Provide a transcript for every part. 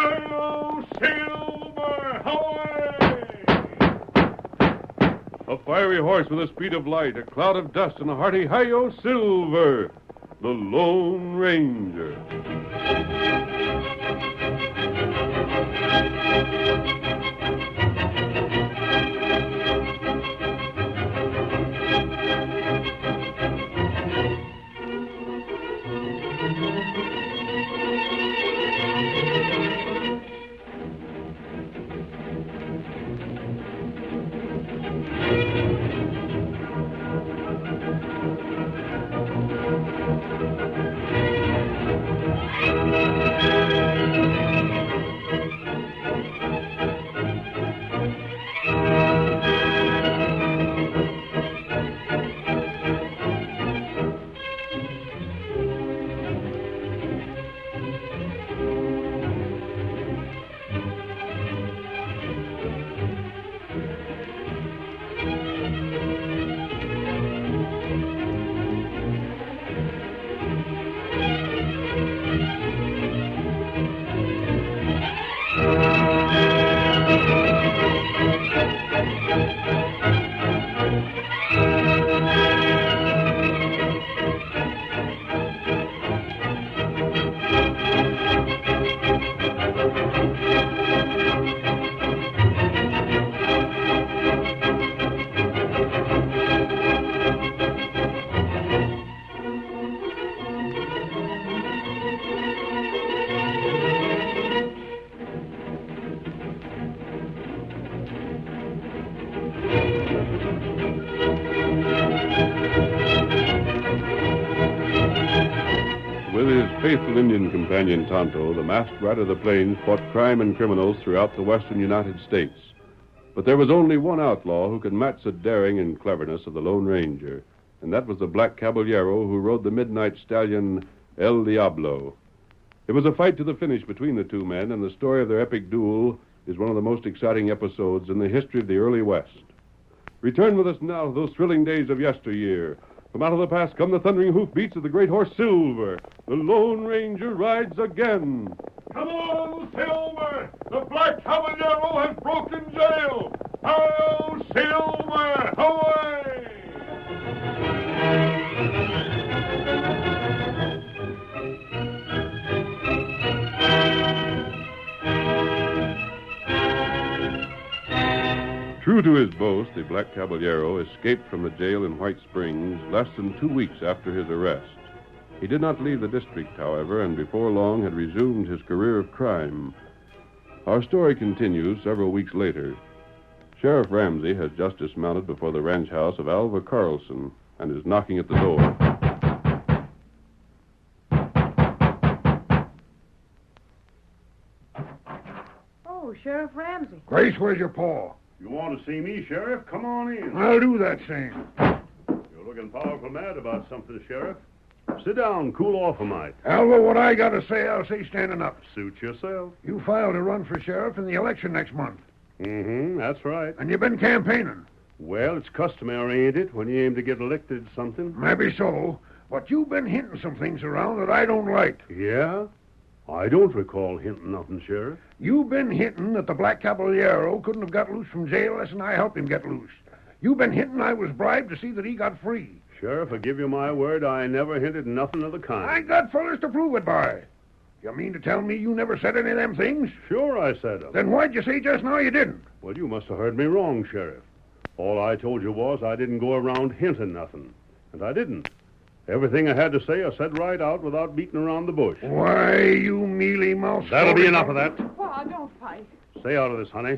Hi-yo, Silver! Away! A fiery horse with the speed of light, a cloud of dust, and a hearty hi-yo, Silver, the Lone Ranger. With his faithful Indian companion Tonto, the masked rider of the plains fought crime and criminals throughout the western United States. But there was only one outlaw who could match the daring and cleverness of the Lone Ranger, and that was the black Caballero who rode the midnight stallion El Diablo. It was a fight to the finish between the two men, and the story of their epic duel is one of the most exciting episodes in the history of the early West. Return with us now to those thrilling days of yesteryear. From out of the past come the thundering hoofbeats of the great horse Silver. The Lone Ranger rides again. Come on, Silver! The Black Caballero has broken jail! Hi-yo, Silver! Away! True to his boast, the Black Caballero escaped from the jail in White Springs less than 2 weeks after his arrest. He did not leave the district, however, and before long had resumed his career of crime. Our story continues several weeks later. Sheriff Ramsey has just dismounted before the ranch house of Alva Carlson and is knocking at the door. Oh, Sheriff Ramsey. Grace, where's your paw? You want to see me, Sheriff? Come on in. I'll do that same. You're looking powerful mad about something, Sheriff. Sit down, cool off a mite. Alva, what I got to say, I'll say standing up. Suit yourself. You filed to run for sheriff in the election next month. Mm-hmm, that's right. And you've been campaigning. Well, it's customary, ain't it, when you aim to get elected something? Maybe so. But you've been hinting some things around that I don't like. Yeah? I don't recall hinting nothing, Sheriff. You've been hinting that the Black Caballero couldn't have got loose from jail unless I helped him get loose. You've been hinting I was bribed to see that he got free. Sheriff, I give you my word, I never hinted nothing of the kind. I got fellers to prove it by. You mean to tell me you never said any of them things? Sure I said them. Then why'd you say just now you didn't? Well, you must have heard me wrong, Sheriff. All I told you was I didn't go around hinting nothing. And I didn't. Everything I had to say I said right out without beating around the bush. Why, you mealy-mouthed... That'll be enough of that. Pa, don't fight. Stay out of this, honey.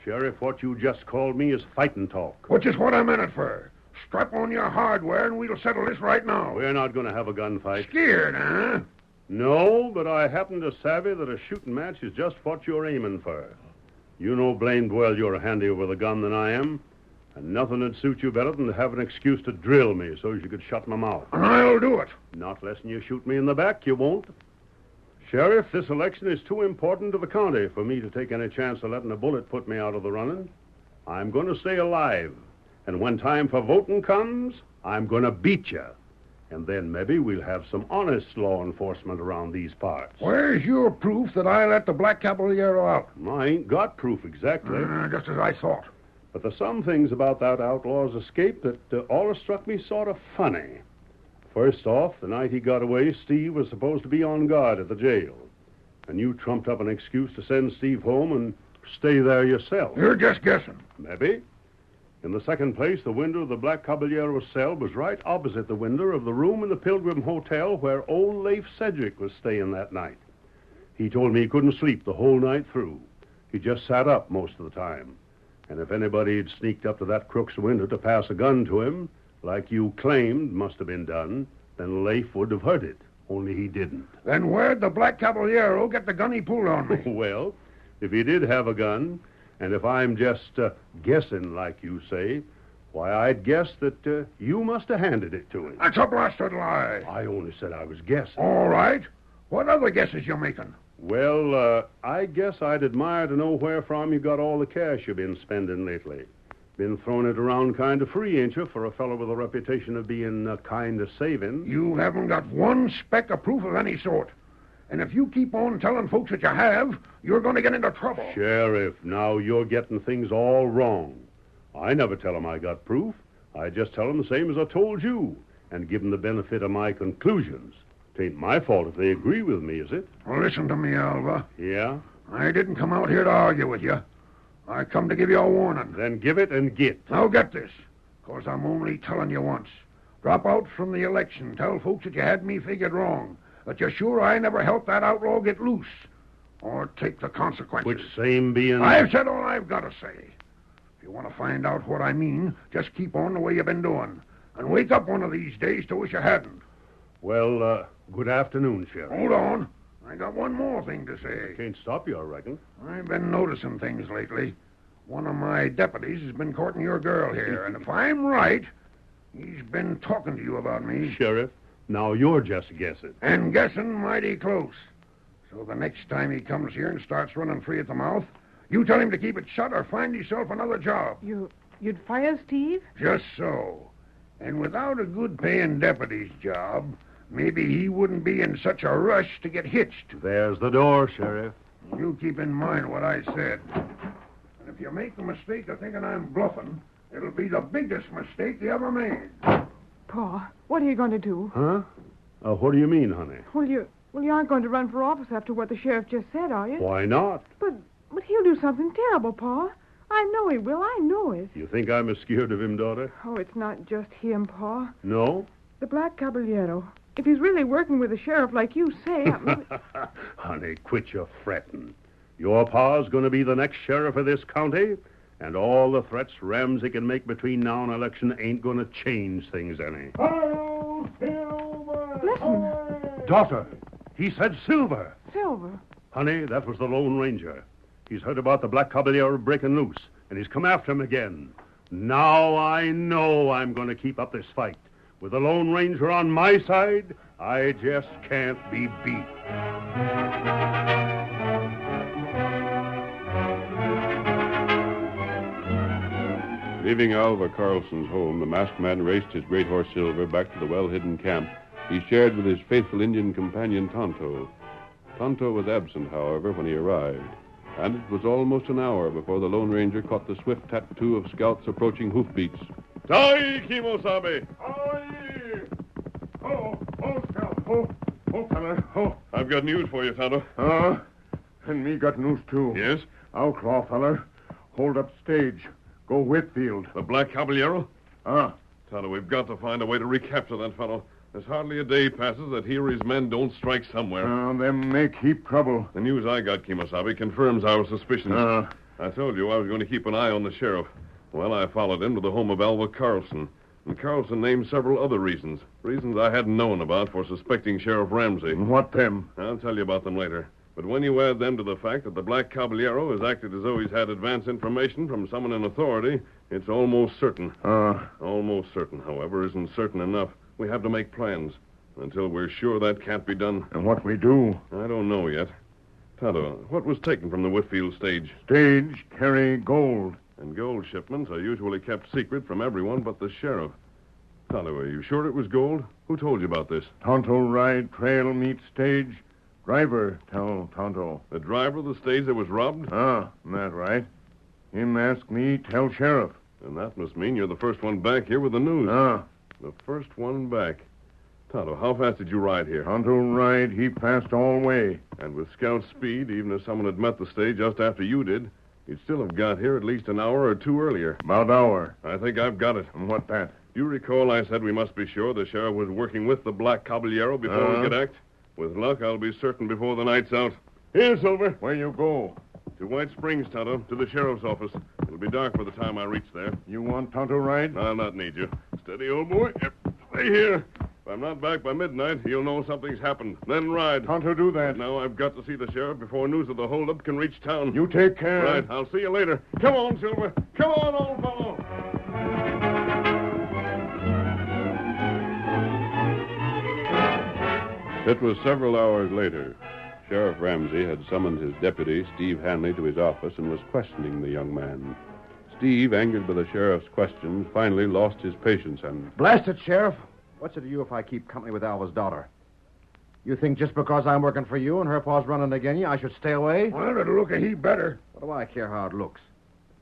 Sheriff, what you just called me is fighting talk. Which is what I'm in it for. Strap on your hardware and we'll settle this right now. We're not going to have a gunfight. Scared, huh? No, but I happen to savvy that a shooting match is just what you're aiming for. You know blamed well you're handier with a gun than I am. And nothing would suit you better than to have an excuse to drill me so as you could shut my mouth. And I'll do it. Not less than you shoot me in the back, you won't. Sheriff, this election is too important to the county for me to take any chance of letting a bullet put me out of the running. I'm going to stay alive. And when time for voting comes, I'm going to beat you. And then maybe we'll have some honest law enforcement around these parts. Where's your proof that I let the Black Caballero out? I ain't got proof exactly. Just as I thought. But there's some things about that outlaw's escape that always struck me sort of funny. First off, the night he got away, Steve was supposed to be on guard at the jail. And you trumped up an excuse to send Steve home and stay there yourself. You're just guessing. Maybe. In the second place, the window of the Black Caballero's cell was right opposite the window of the room in the Pilgrim Hotel where old Leif Sedgwick was staying that night. He told me he couldn't sleep the whole night through. He just sat up most of the time. And if anybody had sneaked up to that crook's window to pass a gun to him, like you claimed must have been done, then Leif would have heard it, only he didn't. Then where'd the Black Caballero get the gun he pulled on me? Well, if he did have a gun, and if I'm just guessing like you say, why, I'd guess that you must have handed it to him. That's a blasted lie. I only said I was guessing. All right. What other guesses you making? Well, I guess I'd admire to know where from you got all the cash you've been spending lately. Been throwing it around kind of free, ain't you, for a fellow with a reputation of being kind of saving? You haven't got one speck of proof of any sort. And if you keep on telling folks that you have, you're going to get into trouble. Sheriff, now you're getting things all wrong. I never tell 'em I got proof. I just tell 'em the same as I told you, and give 'em the benefit of my conclusions. It ain't my fault if they agree with me, is it? Well, listen to me, Alva. Yeah? I didn't come out here to argue with you. I come to give you a warning. Then give it and get. Now get this, 'cause I'm only telling you once. Drop out from the election. Tell folks that you had me figured wrong. That you're sure I never helped that outlaw get loose. Or take the consequences. Which same being... I've said all I've got to say. If you want to find out what I mean, just keep on the way you've been doing. And wake up one of these days to wish you hadn't. Well, good afternoon, Sheriff. Hold on. I got one more thing to say. Can't stop you, I reckon. I've been noticing things lately. One of my deputies has been courting your girl here, and if I'm right, he's been talking to you about me. Sheriff, now you're just guessing. And guessing mighty close. So the next time he comes here and starts running free at the mouth, you tell him to keep it shut or find yourself another job. You'd fire Steve? Just so. And without a good-paying deputy's job, maybe he wouldn't be in such a rush to get hitched. There's the door, Sheriff. You keep in mind what I said. And if you make the mistake of thinking I'm bluffing, it'll be the biggest mistake you ever made. Pa, what are you going to do? Huh? What do you mean, honey? Well, you aren't going to run for office after what the sheriff just said, are you? Why not? But he'll do something terrible, Pa. I know he will. I know it. You think I'm as scared of him, daughter? Oh, it's not just him, Pa. No? The Black Caballero. If he's really working with the sheriff like you say... Honey, quit your fretting. Your pa's going to be the next sheriff of this county, and all the threats Ramsey can make between now and election ain't going to change things any. Oh, Silver! Listen. Daughter, he said Silver. Silver. Honey, that was the Lone Ranger. He's heard about the Black Caballero breaking loose, and he's come after him again. Now I know I'm going to keep up this fight. With the Lone Ranger on my side, I just can't be beat. Leaving Alva Carlson's home, the masked man raced his great horse Silver back to the well-hidden camp he shared with his faithful Indian companion Tonto. Tonto was absent, however, when he arrived, and it was almost an hour before the Lone Ranger caught the swift tattoo of Scout's approaching hoofbeats. Die, Kimosabe! Oh, Scout. Oh, fella. Oh. I've got news for you, Tonto. And me got news, too. Yes? Outlaw, feller. Hold up stage. Go Whitfield. The Black Caballero? Ah. Tonto, we've got to find a way to recapture that fellow. There's hardly a day passes that he or his men don't strike somewhere. Them make heap trouble. The news I got, Kimosabe, confirms our suspicions. I told you I was going to keep an eye on the sheriff. Well, I followed him to the home of Alva Carlson. And Carlson named several other reasons. Reasons I hadn't known about for suspecting Sheriff Ramsey. What them? I'll tell you about them later. But when you add them to the fact that the Black Caballero has acted as though he's had advance information from someone in authority, it's almost certain. Almost certain, however, isn't certain enough. We have to make plans. Until we're sure that can't be done. And what we do? I don't know yet. Tonto, what was taken from the Whitfield stage? Stage carry gold. And gold shipments are usually kept secret from everyone but the sheriff. Tonto, are you sure it was gold? Who told you about this? Tonto ride, trail, meet stage. Driver tell Tonto. The driver of the stage that was robbed? That right. Him ask me, tell sheriff. And that must mean you're the first one back here with the news. The first one back. Tonto, how fast did you ride here? Tonto ride, he passed all way. And with scout speed, even if someone had met the stage just after you did, you'd still have got here at least an hour or two earlier. About hour. I think I've got it. And what that? Do you recall I said we must be sure the sheriff was working with the Black Caballero before we could act? With luck, I'll be certain before the night's out. Here, Silver. Where you go? To White Springs, Tonto, to the sheriff's office. It'll be dark by the time I reach there. You want Tonto ride? I'll not need you. Steady, old boy. Yep. Stay here. If I'm not back by midnight, you'll know something's happened. Then ride. Tonto do that. But now I've got to see the sheriff before news of the holdup can reach town. You take care. Right. I'll see you later. Come on, Silver. Come on, old fellow. It was several hours later. Sheriff Ramsey had summoned his deputy, Steve Hanley, to his office and was questioning the young man. Steve, angered by the sheriff's questions, finally lost his patience and... Blast it, Sheriff. What's it to you if I keep company with Alva's daughter? You think just because I'm working for you and her pa's running against you, I should stay away? Well, it'll look a heap better. What do I care how it looks?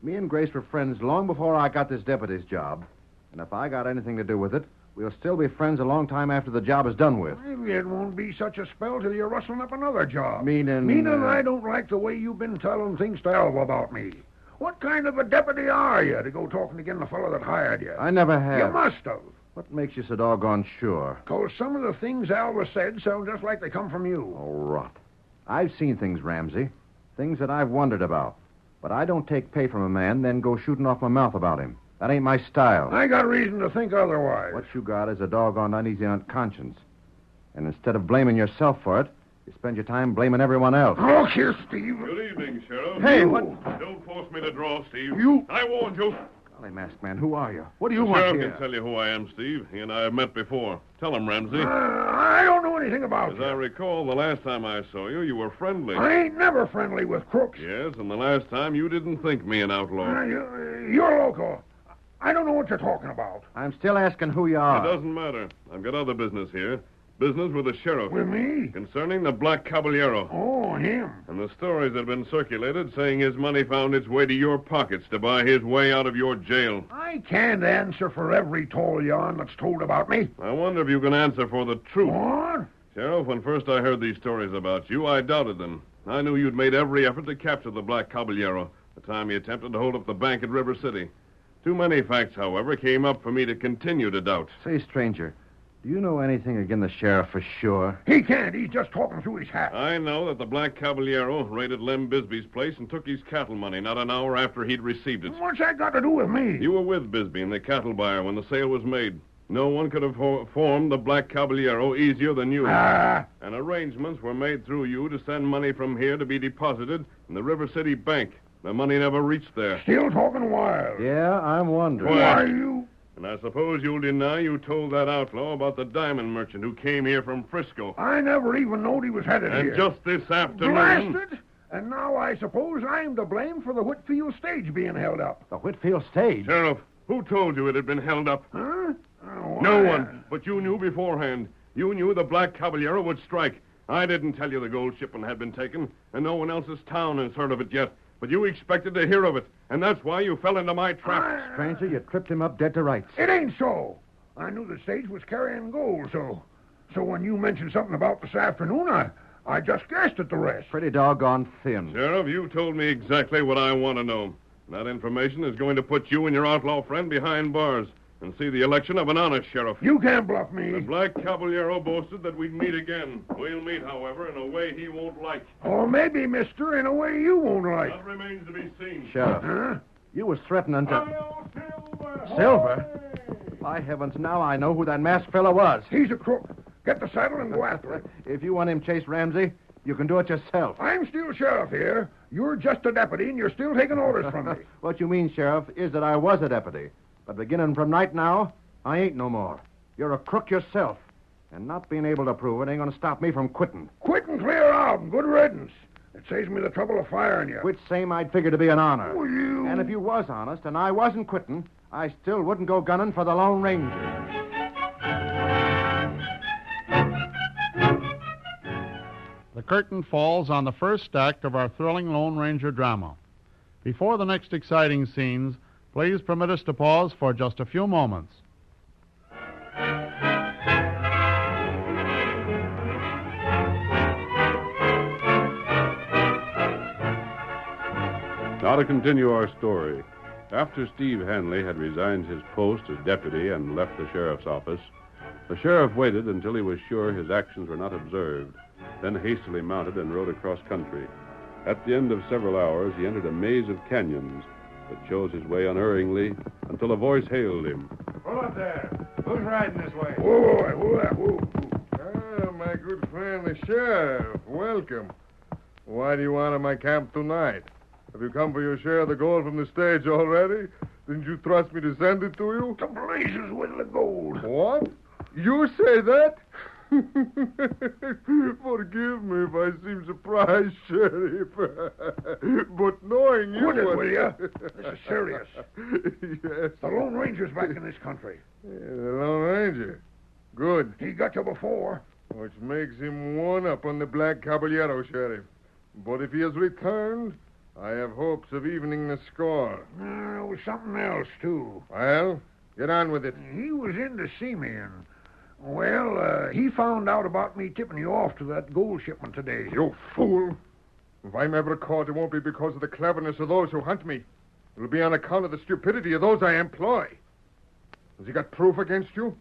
Me and Grace were friends long before I got this deputy's job. And if I got anything to do with it, we'll still be friends a long time after the job is done with. Maybe it won't be such a spell till you're rustling up another job. Meaning I don't like the way you've been telling things to Alva about me. What kind of a deputy are you to go talking again the fellow that hired you? I never have. You must have. What makes you so doggone sure? 'Cause some of the things Alva said sound just like they come from you. Oh, rot. I've seen things, Ramsey. Things that I've wondered about. But I don't take pay from a man, then go shooting off my mouth about him. That ain't my style. I got reason to think otherwise. What you got is a doggone uneasy on conscience. And instead of blaming yourself for it, you spend your time blaming everyone else. Look here, Steve. Good evening, Sheriff. Hey, You. what? Don't force me to draw, Steve. You. I warned you. Golly, masked man, who are you? What do you The want sheriff here? can tell you who I am, Steve. He and I have met before. Tell him, Ramsey. I don't know anything about As you. I recall, the last time I saw you, you were friendly. I ain't never friendly with crooks. Yes, and the last time you didn't think me an outlaw. You're local. I don't know what you're talking about. I'm still asking who you are. It doesn't matter. I've got other business here. Business with the sheriff. With me? Concerning the Black Caballero. Oh, him. And the stories that have been circulated saying his money found its way to your pockets to buy his way out of your jail. I can't answer for every tall yarn that's told about me. I wonder if you can answer for the truth. What? Sheriff, when first I heard these stories about you, I doubted them. I knew you'd made every effort to capture the Black Caballero the time he attempted to hold up the bank at River City. Too many facts, however, came up for me to continue to doubt. Say, stranger, do you know anything against the sheriff for sure? He can't. He's just talking through his hat. I know that the Black Caballero raided Lem Bisbee's place and took his cattle money not an hour after he'd received it. What's that got to do with me? You were with Bisbee and the cattle buyer when the sale was made. No one could have formed the Black Caballero easier than you. And arrangements were made through you to send money from here to be deposited in the River City Bank. The money never reached there. Still talking wild. Yeah, I'm wondering. Why, you... And I suppose you'll deny you told that outlaw about the diamond merchant who came here from Frisco. I never even knowed he was headed And here. just this afternoon... Blasted! And now I suppose I'm to blame for the Whitfield stage being held up. The Whitfield stage? Sheriff, who told you it had been held up? Huh? Oh, No why? one. But you knew beforehand. You knew the Black Caballero would strike. I didn't tell you the gold shipment had been taken, and no one else's town has heard of it yet. But you expected to hear of it, and that's why you fell into my trap. Stranger, you tripped him up dead to rights. It ain't so. I knew the stage was carrying gold, so when you mentioned something about this afternoon, I just guessed at the rest. Pretty doggone thin. Sheriff, you told me exactly what I want to know. That information is going to put you and your outlaw friend behind bars and see the election of an honest sheriff. You can't bluff me. The Black Caballero boasted that we'd meet again. We'll meet, however, in a way he won't like. Or maybe, mister, in a way you won't like. That remains to be seen. Sheriff, Huh? you was threatening to... Hi-yo, Silver! Silver? By heavens, now I know who that masked fellow was. He's a crook. Get the saddle and go after him. If you want him chased, Ramsey, you can do it yourself. I'm still sheriff here. You're just a deputy, and you're still taking orders from me. What you mean, Sheriff, is that I was a deputy. But beginning from right now, I ain't no more. You're a crook yourself. And not being able to prove it ain't going to stop me from quitting. Quit and clear out, and good riddance. It saves me the trouble of firing you. Which same I'd figure to be an honor. Oh, you... And if you was honest and I wasn't quitting, I still wouldn't go gunning for the Lone Ranger. curtain falls on the first act of our thrilling Lone Ranger drama. Before the next exciting scenes, please permit us to pause for just a few moments. Now to continue our story. After Steve Hanley had resigned his post as deputy and left the sheriff's office, the sheriff waited until he was sure his actions were not observed, then hastily mounted and rode across country. At the end of several hours, he entered a maze of canyons, but chose his way unerringly until a voice hailed him. Hold up there. Who's riding this way? Whoa. Ah, my good friend, the sheriff. Welcome. Why do you want in my camp tonight? Have you come for your share of the gold from the stage already? Didn't you trust me to send it to you? To blazes with the gold. What? You say that? Forgive me if I seem surprised, Sheriff. But knowing you... Quit it, will you? This is serious. Yes. The Lone Ranger's back in this country. Yeah, the Lone Ranger. Good. He got you before. Which makes him one up on the Black Caballero, Sheriff. But if he has returned, I have hopes of evening the score. There was something else, too. Well, get on with it. He was in to see me, and... Well, he found out about me tipping you off to that gold shipment today. You fool. If I'm ever caught, it won't be because of the cleverness of those who hunt me. It'll be on account of the stupidity of those I employ. Has he got proof against you?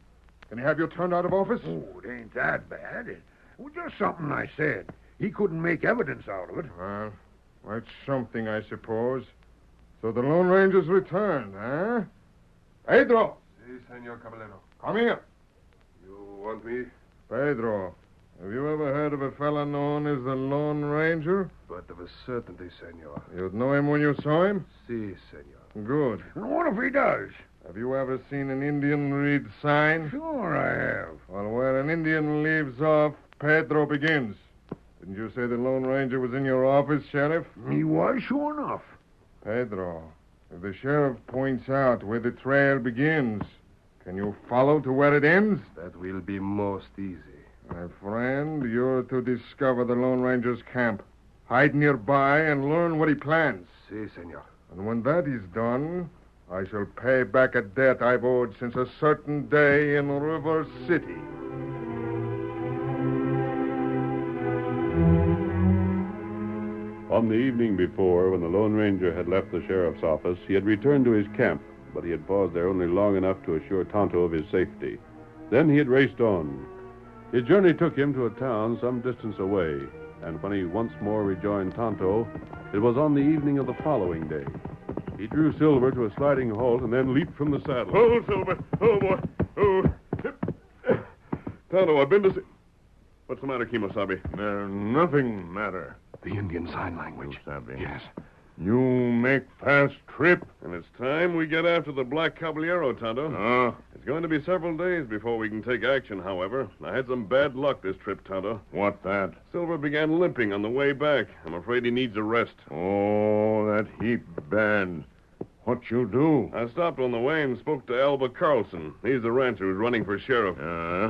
Can he have you turned out of office? Oh, it ain't that bad. It was just something I said. He couldn't make evidence out of it. Well, that's something, I suppose. So the Lone Ranger's returned, huh? Pedro! Si, Senor Caballero. Come here. You want me? Pedro, have you ever heard of a fella known as the Lone Ranger? But of a certainty, Senor. You'd know him when you saw him? Si, Senor. Good. And what if he does? Have you ever seen an Indian read sign? Sure I have. Well, where an Indian leaves off, Pedro begins. Didn't you say the Lone Ranger was in your office, Sheriff? He was, sure enough. Pedro, if the sheriff points out where the trail begins, can you follow to where it ends? That will be most easy. My friend, you're to discover the Lone Ranger's camp. Hide nearby and learn what he plans. Si, Senor. And when that is done, I shall pay back a debt I've owed since a certain day in River City. On the evening before, when the Lone Ranger had left the sheriff's office, he had returned to his camp, but he had paused there only long enough to assure Tonto of his safety. Then he had raced on. His journey took him to a town some distance away, and when he once more rejoined Tonto, it was on the evening of the following day. He drew Silver to a sliding halt and then leaped from the saddle. Oh, Silver. Oh, boy. Oh. Tonto, I've been to see... What's the matter, Kemosabe? Nothing matter. The Indian sign language. Kemosabe. Yes. You make fast trip. And it's time we get after the Black Caballero, Tonto. It's going to be several days before we can take action, however. I had some bad luck this trip, Tonto. What that? Silver began limping on the way back. I'm afraid he needs a rest. Oh, that heap bad. What you do? I stopped on the way and spoke to Alba Carlson. He's the rancher who's running for sheriff.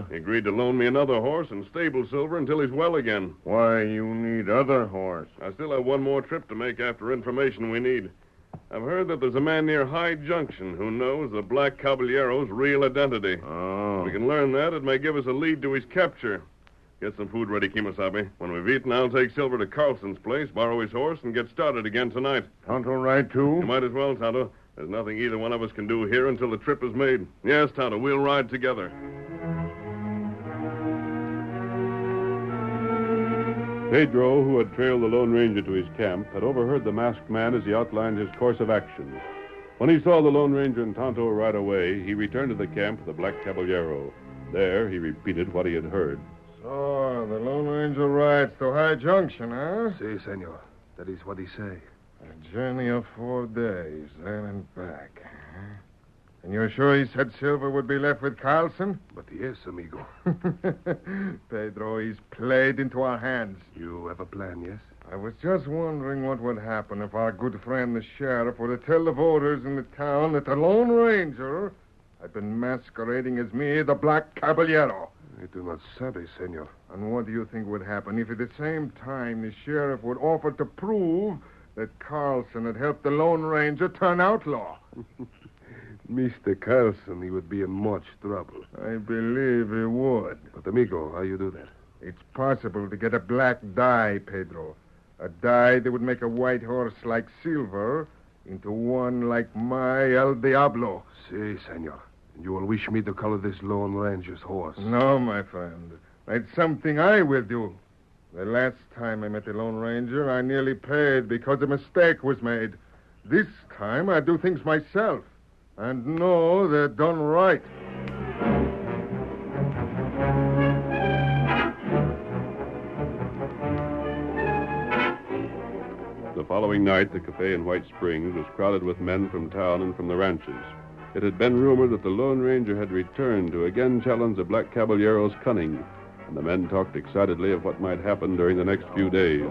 He agreed to loan me another horse and stable Silver until he's well again. Why you need other horse? I still have one more trip to make after information we need. I've heard that there's a man near Hyde Junction who knows the Black Caballero's real identity. If we can learn that, it may give us a lead to his capture. Get some food ready, Kemosabe. When we've eaten, I'll take Silver to Carlson's place, borrow his horse, and get started again tonight. Tonto ride too? You might as well, Tonto. There's nothing either one of us can do here until the trip is made. Yes, Tonto, we'll ride together. Pedro, who had trailed the Lone Ranger to his camp, had overheard the masked man as he outlined his course of action. When he saw the Lone Ranger and Tonto ride away, he returned to the camp of the Black Caballero. There, he repeated what he had heard. So, the Lone Ranger rides to High Junction, huh? Si, Senor. That is what he say. A journey of 4 days, there and back. Huh? And you're sure he said Silver would be left with Carlson? But yes, amigo. Pedro, he's played into our hands. You have a plan, yes? I was just wondering what would happen if our good friend the sheriff were to tell the voters in the town that the Lone Ranger had been masquerading as me, the Black Caballero. I do not sabe, senor. And what do you think would happen if at the same time the sheriff would offer to prove that Carlson had helped the Lone Ranger turn outlaw? Mr. Carlson, he would be in much trouble. I believe he would. But, amigo, how you do that? It's possible to get a black dye, Pedro. A dye that would make a white horse like Silver into one like my El Diablo. Si, senor. And you will wish me to color this Lone Ranger's horse? No, my friend. That's something I will do. The last time I met the Lone Ranger, I nearly paid because a mistake was made. This time, I do things myself and know they're done right. The following night, the cafe in White Springs was crowded with men from town and from the ranches. It had been rumored that the Lone Ranger had returned to again challenge the Black Caballero's cunning, and the men talked excitedly of what might happen during the next few days.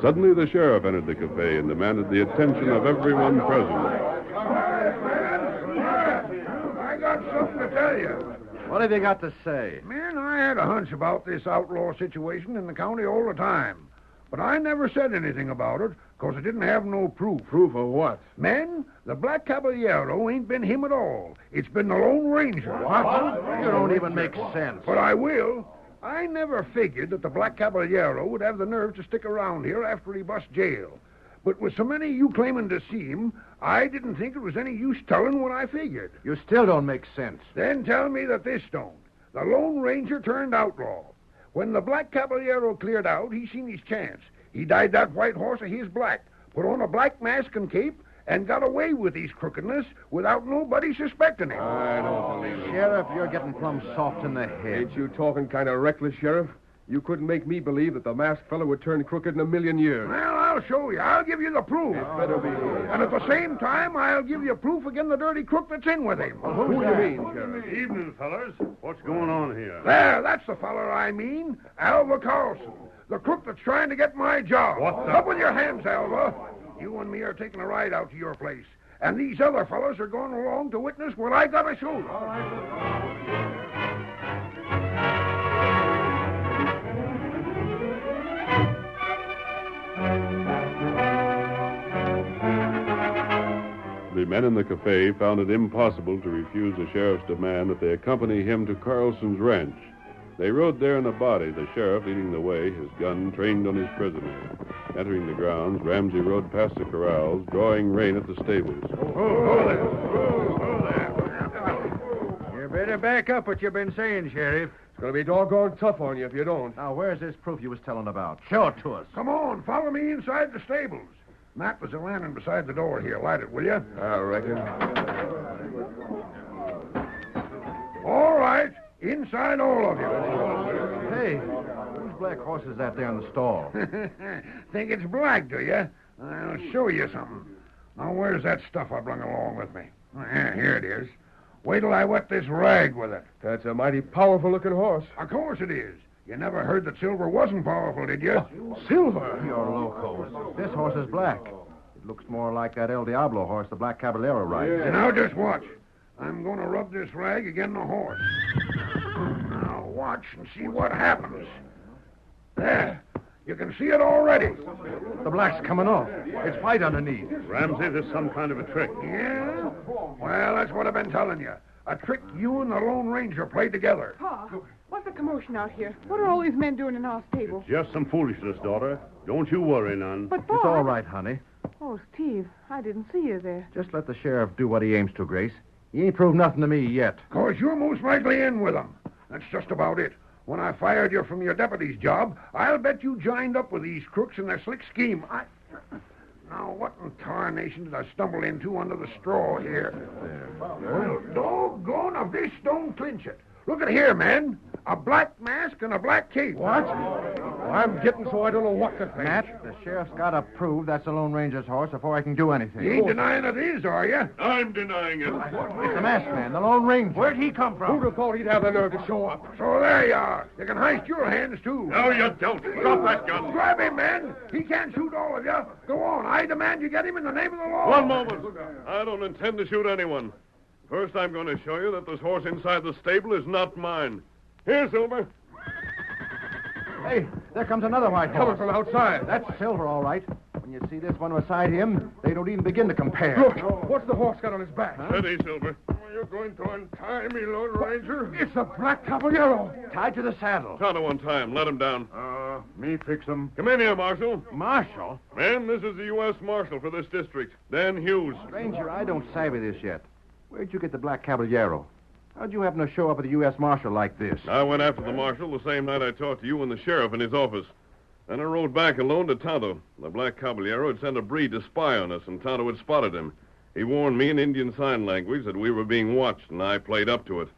Suddenly, the sheriff entered the cafe and demanded the attention of everyone present. I got something to tell you. What have you got to say? Man, I had a hunch about this outlaw situation in the county all the time. But I never said anything about it, because I didn't have no proof. Proof of what? Men, the Black Caballero ain't been him at all. It's been the Lone Ranger. What? You don't even make sense. But I will. I never figured that the Black Caballero would have the nerve to stick around here after he bust jail. But with so many of you claiming to see him, I didn't think it was any use telling what I figured. You still don't make sense. Then tell me that this don't. The Lone Ranger turned outlaw. When the Black Caballero cleared out, he seen his chance. He dyed that white horse of his black, put on a black mask and cape, and got away with his crookedness without nobody suspecting him. I don't believe it. Sheriff, you're getting plumb soft in the head. Ain't you talking kind of reckless, Sheriff? You couldn't make me believe that the masked fellow would turn crooked in a million years. Well, I'll show you. I'll give you the proof. It better be. And at the same time, I'll give you proof against the dirty crook that's in with him. Who do you mean, Sheriff? Evening, fellas. What's going on here? There, that's the feller I mean. Alva Carlson. The crook that's trying to get my job. What the- Up with your hands, Alva. You and me are taking a ride out to your place. And these other fellas are going along to witness what I gotta show you. The men in the cafe found it impossible to refuse the sheriff's demand that they accompany him to Carlson's ranch. They rode there in a body, the sheriff leading the way, his gun trained on his prisoner. Entering the grounds, Ramsey rode past the corrals, drawing rein at the stables. You better back up what you've been saying, Sheriff. It's going to be doggone tough on you if you don't. Now, where's this proof you was telling about? Show it to us. Come on, follow me inside the stables. Matt was a lantern beside the door here. Light it, will you? I reckon. All right. Inside all of you. Hey, whose black horse is that there in the stall? Think it's black, do you? I'll show you something. Now, where's that stuff I brung along with me? Here it is. Wait till I wet this rag with it. That's a mighty powerful-looking horse. Of course it is. You never heard that Silver wasn't powerful, did you? Silver? You're loco. This horse is black. It looks more like that El Diablo horse the Black Caballero rides. Now, just watch. I'm going to rub this rag against the horse. Now, watch and see what happens. There. You can see it already. The black's coming off. It's white underneath. Ramsey, this is some kind of a trick. Yeah? Well, that's what I've been telling you. A trick you and the Lone Ranger played together. Pa, what's the commotion out here? What are all these men doing in our stable? Just some foolishness, daughter. Don't you worry none. But, Pa... It's all right, honey. Oh, Steve, I didn't see you there. Just let the sheriff do what he aims to, Grace. He ain't proved nothing to me yet. Of course, you're most likely in with them. That's just about it. When I fired you from your deputy's job, I'll bet you joined up with these crooks in their slick scheme. Now, what in tarnation did I stumble into under the straw here? Well, doggone if this don't clinch it. Look at here, man. A black mask and a black cape. What? Well, I'm getting so I don't know what to think. Matt, the sheriff's got to prove that's the Lone Ranger's horse before I can do anything. You ain't denying it is, are you? I'm denying it. It's the masked man, the Lone Ranger. Where'd he come from? Who'd have thought he'd have the nerve to show up? So there you are. You can heist your hands, too. No, you don't. Drop that gun. Grab him, man. He can't shoot all of you. Go on. I demand you get him in the name of the law. One moment. I don't intend to shoot anyone. First, I'm going to show you that this horse inside the stable is not mine. Here, Silver. Hey, there comes another white Coming horse. from outside. That's Silver, all right. When you see this one beside him, they don't even begin to compare. Look, what's the horse got on his back? Steady, Silver. You're going to untie me, Lone Ranger? It's a black Caballero. Tied to the saddle. Tonto, untie him. Let him down. Me fix him. Come in here, Marshal. Marshal? Ma'am, this is the U.S. Marshal for this district, Dan Hughes. Ranger, I don't savvy this yet. Where'd you get the black Caballero? How'd you happen to show up at the U.S. Marshal like this? I went after the Marshal the same night I talked to you and the sheriff in his office. Then I rode back alone to Tonto. The black Caballero had sent a breed to spy on us, and Tonto had spotted him. He warned me in Indian Sign Language that we were being watched, and I played up to it.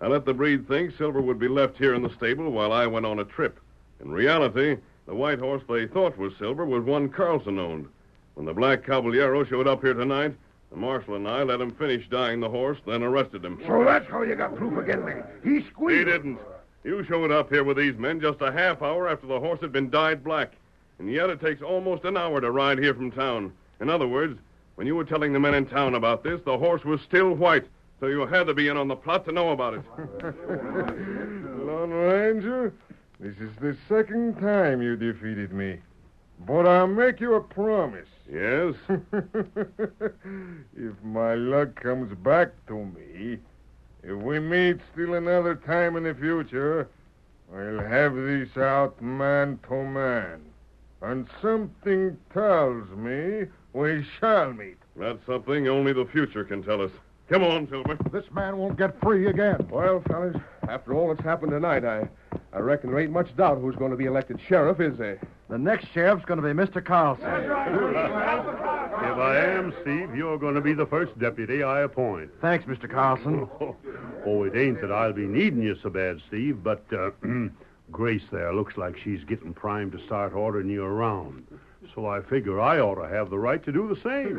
I let the breed think Silver would be left here in the stable while I went on a trip. In reality, the white horse they thought was Silver was one Carlson owned. When the black Caballero showed up here tonight, the marshal and I let him finish dyeing the horse, then arrested him. So that's how you got proof against me. He squealed. He didn't. You showed up here with these men just a half hour after the horse had been dyed black. And yet it takes almost an hour to ride here from town. In other words, when you were telling the men in town about this, the horse was still white. So you had to be in on the plot to know about it. Lone Ranger, this is the second time you defeated me. But I'll make you a promise. Yes? If my luck comes back to me, if we meet still another time in the future, I'll have this out man to man. And something tells me we shall meet. That's something only the future can tell us. Come on, Silver. This man won't get free again. Well, fellas, after all that's happened tonight, I reckon there ain't much doubt who's going to be elected sheriff, is there? The next sheriff's going to be Mr. Carlson. If I am, Steve, you're going to be the first deputy I appoint. Thanks, Mr. Carlson. Oh, it ain't that I'll be needing you so bad, Steve, but Grace there looks like she's getting primed to start ordering you around. So I figure I ought to have the right to do the same.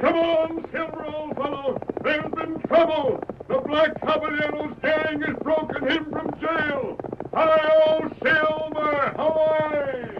Come on, Silver, old fellow. There's been trouble. The black Caballero's gang has broken him from jail. Hi-yo, Silver! Hawaii!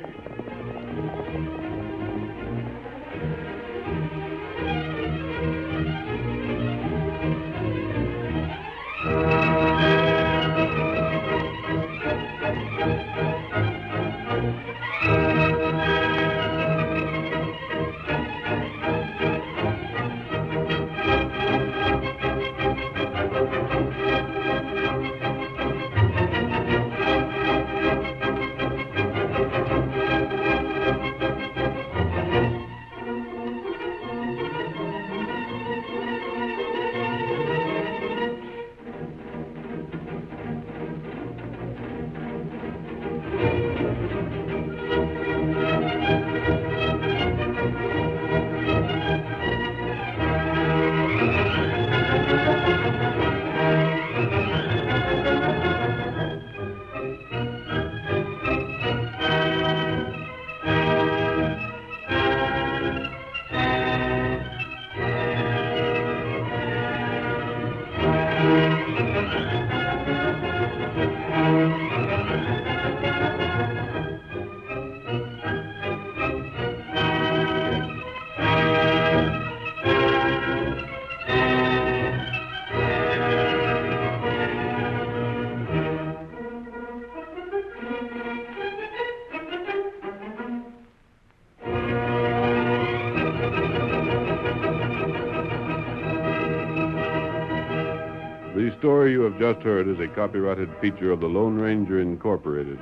The story you have just heard is a copyrighted feature of the Lone Ranger Incorporated.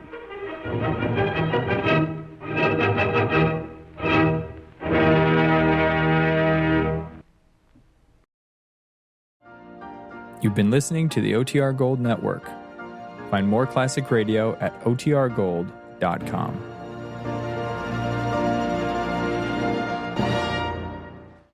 You've been listening to the OTR Gold Network. Find more classic radio at otrgold.com.